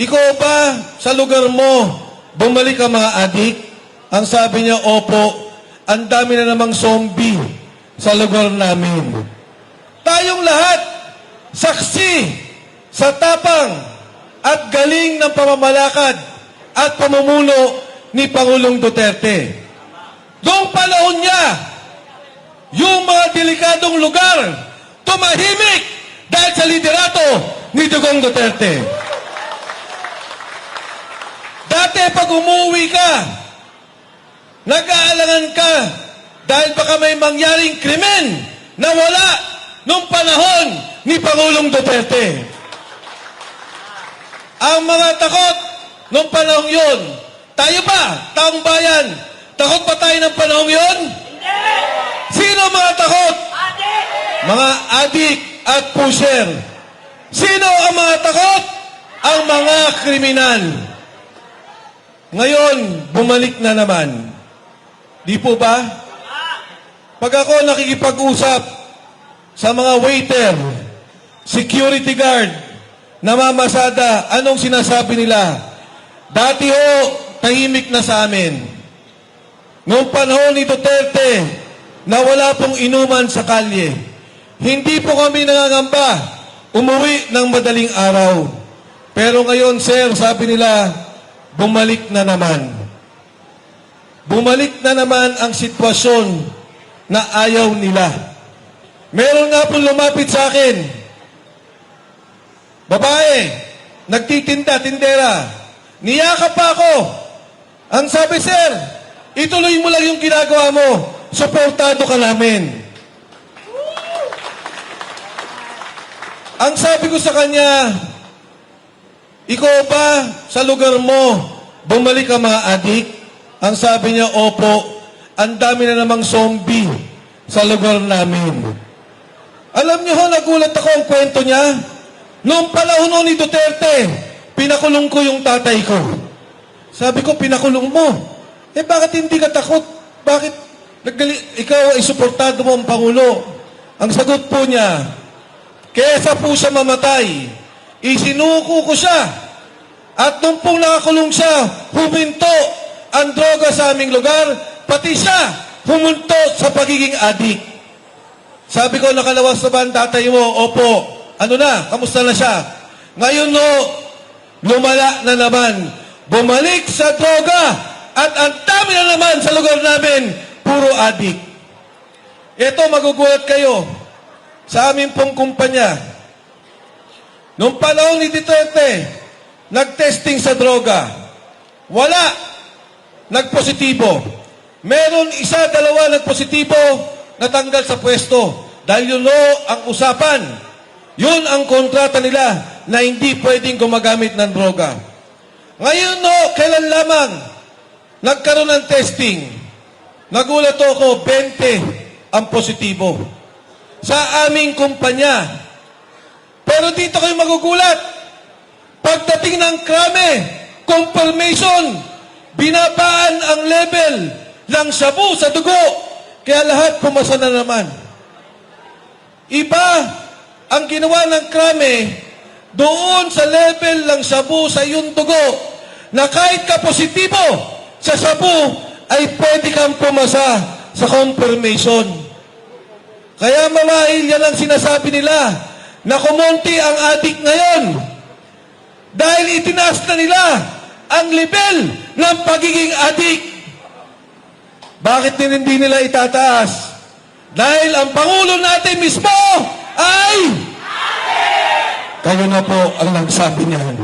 Ikaw ba sa lugar mo, bumalik ang mga adik? Ang sabi niya, opo, ang dami na namang zombie sa lugar namin. Tayong lahat, saksi sa tapang at galing ng pamamalakad at pamumuno ni Pangulong Duterte. Noong panahon niya, yung mga delikadong lugar, tumahimik dahil sa liderato ni Dugong Duterte. Dati pag umuwi ka, nag-aalangan ka dahil baka may mangyaring krimen na wala nung panahon ni Pangulong Duterte. Ang mga takot nung panahon yun, tayo ba, taong bayan, takot pa tayo ng panahon yun? Hindi! Sino mga takot? Adik! Mga adik at pusher. Sino ang mga takot? Ang mga kriminal. Ngayon, bumalik na naman. Di po ba? Pag ako nakikipag-usap sa mga waiter, security guard, namamasada, anong sinasabi nila? Dati ho, tahimik na sa amin. Noong panahon ni Duterte, na wala pong inuman sa kalye, hindi po kami nangangamba umuwi ng madaling araw. Pero ngayon, sir, sabi nila, bumalik na naman. Bumalik na naman ang sitwasyon na ayaw nila. Meron nga pong lumapit sa akin. Babae, nagtitinda, tindera. Niyakap pa ako. Ang sabi, sir, ituloy mo lang yung ginagawa mo. Suportado ka namin. Ang sabi ko sa kanya, ikaw ba sa lugar mo, bumalik ang mga adik? Ang sabi niya, opo, ang dami na namang zombie sa lugar namin. Alam niyo ho, nagulat ako ang kwento niya. Noong panahon ni Duterte, pinakulong ko yung tatay ko. Sabi ko, pinakulong mo? Eh bakit hindi ka takot? Bakit ikaw ay suportado mo ang Pangulo? Ang sagot po niya, kesa po siya mamatay, isinuko ko siya. At nung pong nakakulong siya, huminto ang droga sa aming lugar, pati siya humunto sa pagiging adik. Sabi ko, nakalawas na ba ang tatay mo? Opo. Ano na? Kamusta na siya? Ngayon no, lumala na naman. Bumalik sa droga at ang dami na naman sa lugar namin, puro adik. Ito, magugulat kayo sa aming pong kumpanya. Noong panahon ni Duterte, nag-testing sa droga. Wala. Nagpositibo. Meron isa, dalawa nagpositibo, natanggal sa pwesto. Dahil yun ang usapan. Yun ang kontrata nila na hindi pwedeng gumagamit ng droga. Ngayon kailan lamang nagkaroon ng testing. Nagulat ako, 20 ang positibo. Sa aming kumpanya. Pero dito kayo magugulat. Pagdating ng krame, confirmation, binabaan ang level ng sabu sa dugo. Kaya lahat pumasa na naman. Iba ang ginawa ng krame doon sa level ng sabu sa iyong dugo na kahit ka positibo sa sabu ay pwede kang pumasa sa confirmation. Kaya mamahil yan ang sinasabi nila na kumonti ang adik ngayon dahil itinaas na nila ang level ng pagiging adik. Bakit din hindi nila itataas? Dahil ang Pangulo natin mismo ay... Kayo na po ang nagsabi niyan.